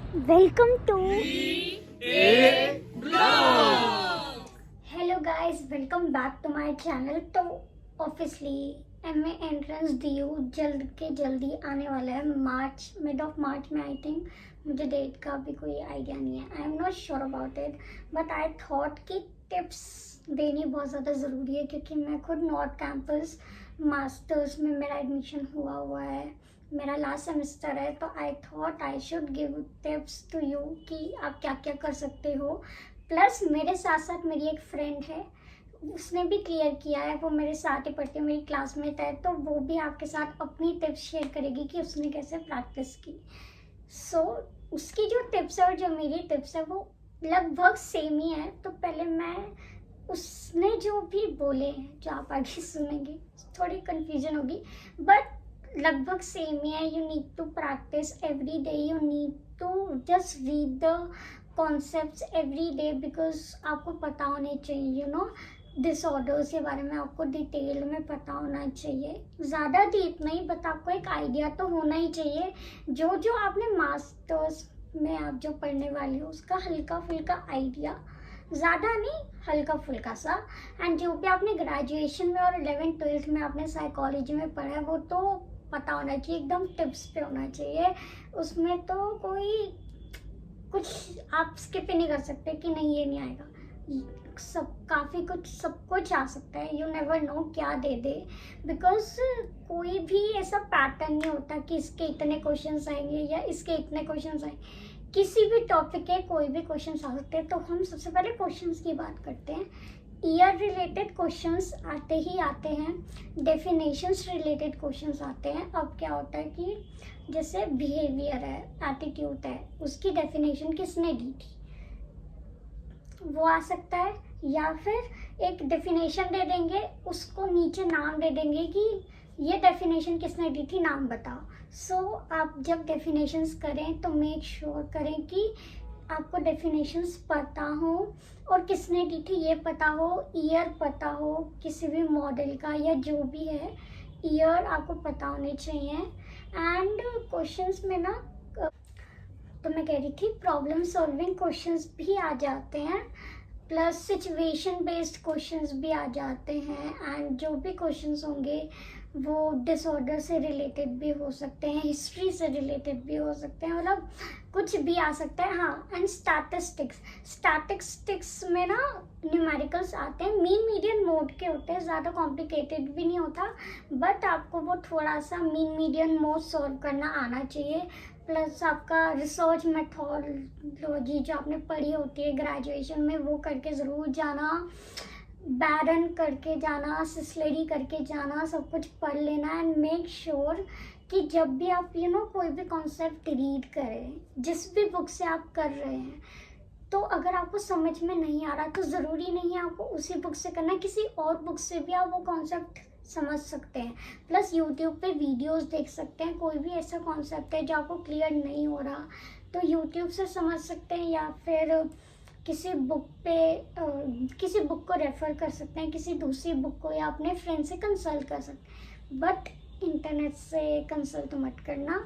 Welcome to A blog. Hello guys, welcome back to my channel। तो obviously MA entrance due जल्द के जल्दी आने वाला है, मार्च, मिड ऑफ मार्च में आई थिंक। मुझे डेट का भी कोई आइडिया नहीं है, I am not sure about it, but I thought कि टिप्स देनी बहुत ज़्यादा ज़रूरी है क्योंकि मैं खुद नॉर्थ कैंपस मास्टर्स में मेरा एडमिशन हुआ है, मेरा लास्ट सेमेस्टर है। तो I thought I should give tips to you कि आप क्या क्या कर सकते हो। प्लस मेरे साथ साथ मेरी एक फ्रेंड है, उसने भी क्लियर किया है, वो मेरे साथ ही पढ़ती है, मेरी क्लासमेट है, तो वो भी आपके साथ अपनी टिप्स शेयर करेगी कि उसने कैसे प्रैक्टिस की। सो उसकी जो टिप्स है और जो मेरी टिप्स है वो लगभग सेम ही है। तो पहले मैं उसने जो भी बोले हैं, जो आप आगे सुनेंगे, थोड़ी कन्फ्यूजन होगी बट लगभग सेम ही है। You need to practise every day, you need to just read the concepts every day because आपको पता होने चाहिए, यू नो, डिसऑर्डर्स के बारे में आपको डिटेल में पता होना चाहिए। ज़्यादा डीप नहीं, बट आपको एक आइडिया तो होना ही चाहिए। जो जो आपने मास्टर्स में आप जो पढ़ने वाले हो उसका हल्का फुल्का आइडिया, ज़्यादा नहीं, हल्का फुल्का सा। एंड जो भी आपने ग्रेजुएशन में और 11th-12th में आपने साइकोलॉजी में पढ़ा है वो तो पता होना चाहिए, एकदम टिप्स पे होना चाहिए। उसमें तो कोई कुछ आप स्किप ही नहीं कर सकते कि नहीं ये नहीं आएगा। सब कुछ आ सकता है, यू नेवर नो क्या दे दे, बिकॉज कोई भी ऐसा पैटर्न नहीं होता कि इसके इतने क्वेश्चंस आएंगे या इसके इतने क्वेश्चंस आएंगे। किसी भी टॉपिक के कोई भी क्वेश्चंस आ सकते हैं। तो हम सबसे पहले क्वेश्चंस की बात करते हैं। ईयर रिलेटेड क्वेश्चंस आते ही आते हैं, डेफिनेशंस रिलेटेड क्वेश्चंस आते हैं। अब क्या होता है कि जैसे बिहेवियर है, एटीट्यूड है, उसकी डेफिनेशन किसने दी थी वो आ सकता है, या फिर एक डेफिनेशन दे देंगे, उसको नीचे नाम दे देंगे कि ये डेफिनेशन किसने दी थी, नाम बताओ। सो आप जब डेफिनेशंस करें तो मेक श्योर करें कि आपको डेफिनेशंस पता हो और किसने दी थी ये पता हो, ईयर पता हो किसी भी मॉडल का या जो भी है, ईयर आपको पता होने चाहिए। एंड क्वेश्चंस में ना, तो मैं कह रही थी प्रॉब्लम सॉल्विंग क्वेश्चंस भी आ जाते हैं, प्लस सिचुएशन बेस्ड क्वेश्चंस भी आ जाते हैं। एंड जो भी क्वेश्चंस होंगे वो डिसऑर्डर से रिलेटेड भी हो सकते हैं, हिस्ट्री से रिलेटेड भी हो सकते हैं, मतलब कुछ भी आ सकता है। हाँ, एंड स्टैटिस्टिक्स में ना न्यूमेरिकल्स आते हैं, मीन मीडियन मोड के होते हैं, ज़्यादा कॉम्प्लिकेटेड भी नहीं होता, बट आपको वो थोड़ा सा मीन मीडियन मोड सॉल्व करना आना चाहिए। प्लस आपका रिसर्च मेथोडोलॉजी जो आपने पढ़ी होती है ग्रेजुएशन में वो करके ज़रूर जाना, बैरन करके जाना, सिस्लेरी करके जाना, सब कुछ पढ़ लेना। एंड मेक श्योर कि जब भी आप कोई भी कॉन्सेप्ट रीड करें, जिस भी बुक से आप कर रहे हैं, तो अगर आपको समझ में नहीं आ रहा तो ज़रूरी नहीं है आपको उसी बुक से करना, किसी और बुक से भी आप वो कॉन्सेप्ट समझ सकते हैं। प्लस यूट्यूब पे वीडियोस देख सकते हैं, कोई भी ऐसा कॉन्सेप्ट है जो आपको क्लियर नहीं हो रहा तो यूट्यूब से समझ सकते हैं, या फिर किसी किसी बुक को रेफ़र कर सकते हैं, किसी दूसरी बुक को, या अपने फ्रेंड से कंसल्ट कर सकते हैं। बट इंटरनेट से कंसल्ट मत करना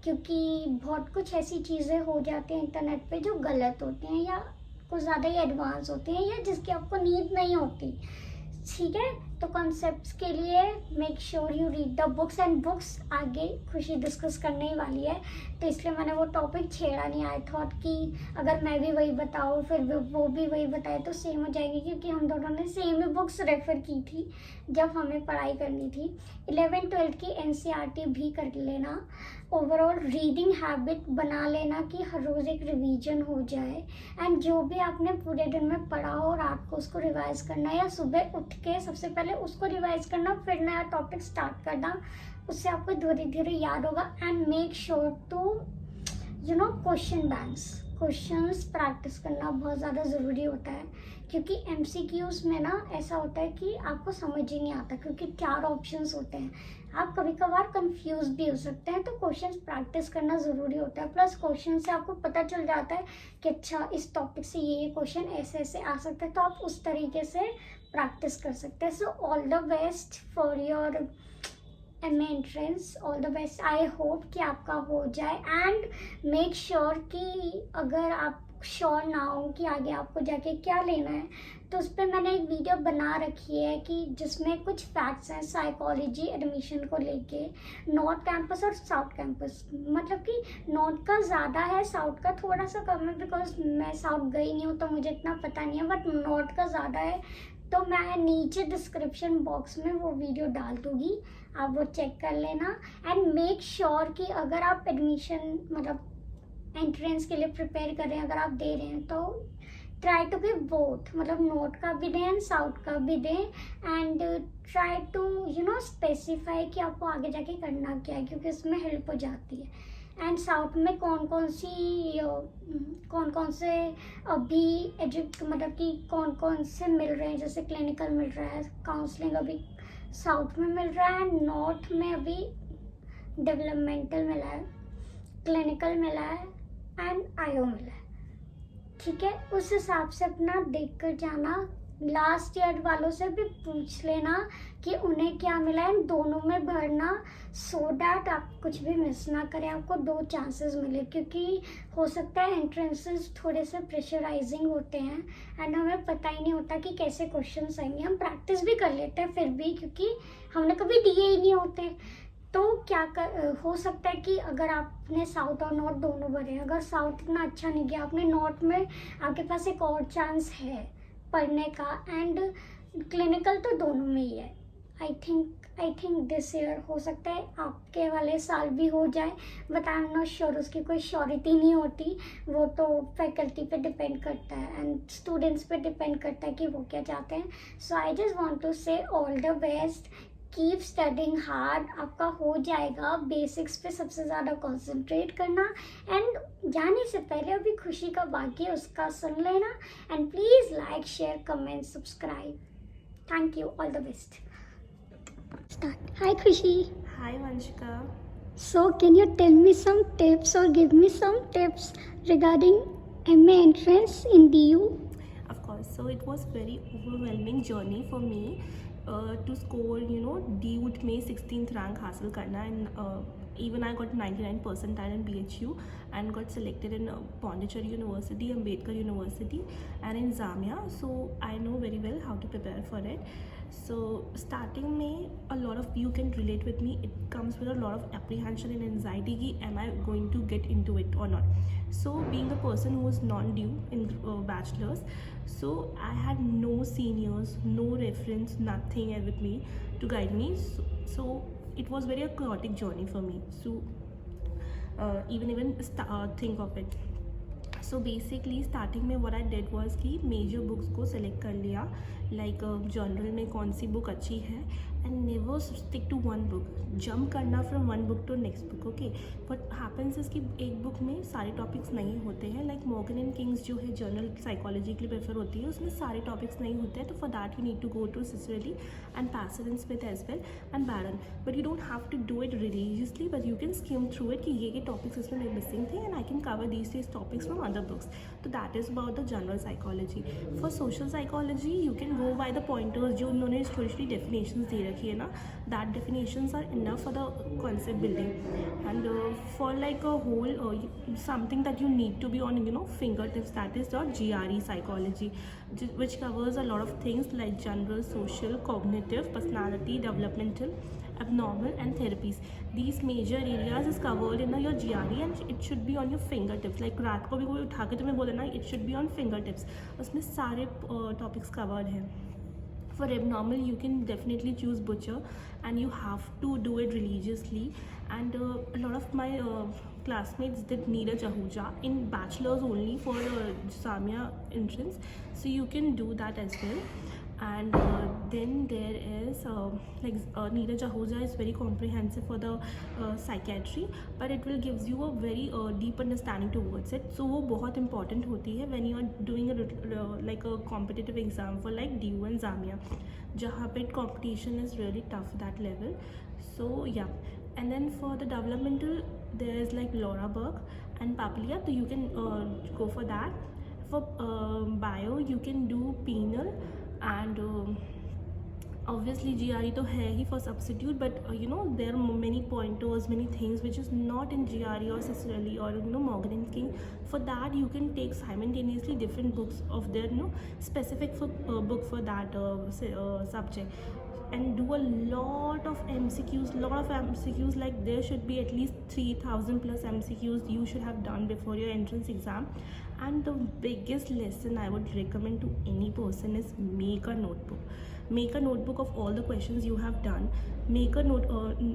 क्योंकि बहुत कुछ ऐसी चीज़ें हो जाती हैं इंटरनेट पे जो गलत होती हैं या कुछ ज़्यादा ही एडवांस होती हैं या जिसकी आपको नीड नहीं होती। ठीक है, तो कॉन्सेप्ट्स के लिए make sure you read the books. And books आगे खुशी डिस्कस करने ही वाली है, तो इसलिए मैंने वो टॉपिक छेड़ा नहीं। आई थॉट कि अगर मैं भी वही बताऊँ फिर वो भी वही बताए तो सेम हो जाएगी, क्योंकि हम दोनों ने सेम ही बुक्स रेफ़र की थी जब हमें पढ़ाई करनी थी। 11th-12th की NCERT भी कर लेना, ओवरऑल रीडिंग हैबिट बना लेना कि हर रोज़ एक रिवीजन हो जाए। एंड जो भी आपने पूरे दिन में पढ़ा हो रात को उसको रिवाइज करना, या सुबह उठ के सबसे पहले उसको रिवाइज करना, फिर नया टॉपिक स्टार्ट करना, उससे आपको धीरे धीरे याद होगा। And make sure two questions practice करना बहुत ज़्यादा ज़रूरी होता है, क्योंकि MCQs में ना ऐसा होता है कि आपको समझ ही नहीं आता क्योंकि 4 ऑप्शंस होते हैं, आप कभी कभार कंफ्यूज भी हो सकते हैं। तो क्वेश्चंस प्रैक्टिस करना ज़रूरी होता है। प्लस क्वेश्चन से आपको पता चल जाता है कि अच्छा इस टॉपिक से ये क्वेश्चन ऐसे ऐसे आ सकता है, तो आप उस तरीके से प्रैक्टिस कर सकते हैं। So all the best for your M entrance, all the best. I hope कि आपका हो जाए एंड मेक श्योर कि अगर आप श्योर ना हो कि आगे आपको जाके क्या लेना है, तो उस पर मैंने एक वीडियो बना रखी है कि जिसमें कुछ फैक्ट्स हैं साइकोलॉजी एडमिशन को लेके, नॉर्थ कैंपस और साउथ कैंपस। मतलब कि नॉर्थ का ज़्यादा है, साउथ का थोड़ा सा कम है, बिकॉज मैं साउथ गई नहीं हूँ तो मुझे इतना पता नहीं है, बट नॉर्थ का ज़्यादा है। तो मैं नीचे डिस्क्रिप्शन बॉक्स में वो वीडियो डाल दूँगी, आप वो चेक कर लेना। एंड मेक श्योर कि अगर आप एडमिशन मतलब एंट्रेंस के लिए प्रिपेयर कर रहे हैं, अगर आप दे रहे हैं, तो ट्राई टू गिव बोथ, मतलब नॉर्थ का भी दें एंड साउथ का भी दें। एंड ट्राई टू स्पेसिफाई कि आपको आगे जाके करना क्या है, क्योंकि उसमें हेल्प हो जाती है। एंड साउथ में कौन कौन से अभी मतलब कि कौन कौन से मिल रहे हैं, जैसे क्लिनिकल मिल रहा है, काउंसलिंग अभी साउथ में मिल रहा है, नॉर्थ में अभी डेवलपमेंटल मिला है, क्लिनिकल मिला है एंड आईओ मिला है। ठीक है, उस हिसाब से अपना देख कर जाना। लास्ट ईयर वालों से भी पूछ लेना कि उन्हें क्या मिला है, दोनों में भरना, सो डैट आप कुछ भी मिस ना करें, आपको 2 चांसेस मिले। क्योंकि हो सकता है एंट्रेंसेस थोड़े से प्रेशराइजिंग होते हैं एंड हमें पता ही नहीं होता कि कैसे क्वेश्चंस आएंगे। हम प्रैक्टिस भी कर लेते हैं फिर भी, क्योंकि हमने कभी दिए ही नहीं होते। तो हो सकता है कि अगर आपने साउथ और नॉर्थ दोनों भरे, अगर साउथ इतना अच्छा नहीं गया, आपने नॉर्थ में आपके पास एक और चांस है पढ़ने का, एंड क्लिनिकल तो दोनों में ही है। आई थिंक दिस ईयर हो सकता है, आपके वाले साल भी हो जाए, but I am not sure, उसकी कोई श्योरिटी नहीं होती, वो तो फैकल्टी पे डिपेंड करता है एंड स्टूडेंट्स पे डिपेंड करता है कि वो क्या चाहते हैं। सो आई जस्ट वांट टू से all the best, keep studying hard, आपका हो जाएगा। बेसिक्स पे सबसे ज़्यादा कंसंट्रेट करना, एंड जाने से पहले अभी खुशी का बाकी है उसका सुन लेना। And please like, share, comment, subscribe. Thank you, all the best. Start. Hi Khushi. Hi Vanshika. So can you tell me some tips or give me some tips regarding MA entrance in DU? Of course, so it was very overwhelming journey for me to score, DUT में 16th rank हासिल करना, and even I got 99 percentile in BHU and got selected in Pondicherry University, Ambedkar University and in Zamia. So I know very well how to prepare for it. So starting में a lot of you can relate with me, it comes with a lot of apprehension and anxiety कि am I going to get into it or not. So being a person who was non-due in bachelor's, so I had no seniors, no reference, nothing with me to guide me. So it was very a chaotic journey for me. So even think of it. So basically starting में what I did was कि major books को select कर लिया, like general में कौन सी book अच्छी है, and never stick to one book, jump करना from one book to next book. Okay, but happens is कि एक बुक में सारे टॉपिक्स नहीं होते हैं, लाइक मॉर्गन एंड किंग्स जो है जनरल साइकोलॉजी के लिए प्रेफर होती है, उसमें सारे टॉपिक्स नहीं होते हैं, तो for that you need to go to Sisley and passive and Smith as well and Baron, but you don't have to do it religiously, but you can skim through it कि ये topics इसमें मेरे missing थे and I can cover these topics from other books. So that is about the general psychology. For social psychology you can go by the pointers जो उन्होंने छोटी definitions दे रखी है ना, that definitions are enough for the concept building, and for like a whole something that you need to be on fingertips, that is the GRE psychology, which covers a lot of things like general, social, cognitive, personality, developmental, abnormal and therapies. These major areas is covered in your GRE and it should be on your fingertips. Like रात को भी कोई उठा के तुम्हें बोले ना, it should be on fingertips. उसमें सारे topics covered हैं. For abnormal you can definitely choose butcher and you have to do it religiously, and a lot of my classmates did Neeraj Ahuja in bachelor's only for Zamia entrance, so you can do that as well. And then there is Neeraj Ahuja is very comprehensive for the psychiatry, but it will gives you a very deep understanding towards it, so वो बहुत important होती है when you are doing like a competitive exam for like DU and Zamia, जहाँ पे competition is really tough that level. So yeah, and then for the developmental there is like Laura Burke and Paplia, so you can go for that. For bio you can do penal and obviously GRE तो है ही for substitute, but you know there are many pointers, many things which is not in GRE or Cicely or you know Morgan and King. For that you can take simultaneously different books of their you know specific for, book for that subject, and do a lot of MCQs. Like there should be at least 3,000 plus MCQs you should have done before your entrance exam. And the biggest lesson I would recommend to any person is make a notebook of all the questions you have done. Make a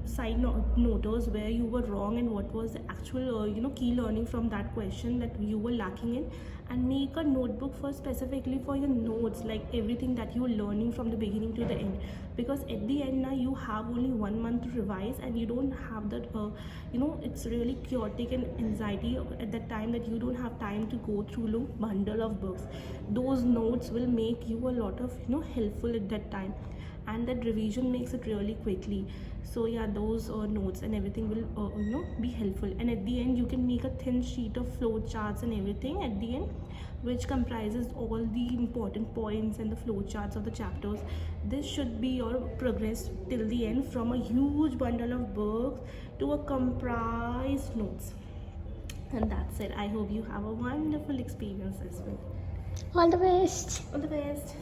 side noters where you were wrong and what was the actual you know key learning from that question that you were lacking in. And make a notebook for specifically for your notes, like everything that you're learning from the beginning to the end, because at the end now you have only 1 month to revise and you don't have that you know it's really chaotic and anxiety at that time that you don't have time to go through a bundle of books. Those notes will make you a lot of you know helpful at that time, and that revision makes it really quickly. So yeah, those notes and everything will you know be helpful. And at the end you can make a thin sheet of flow charts and everything at the end, which comprises all the important points and the flow charts of the chapters. This should be your progress till the end, from a huge bundle of books to a comprised notes. And that's it. I hope you have a wonderful experience as well. All the best. All the best.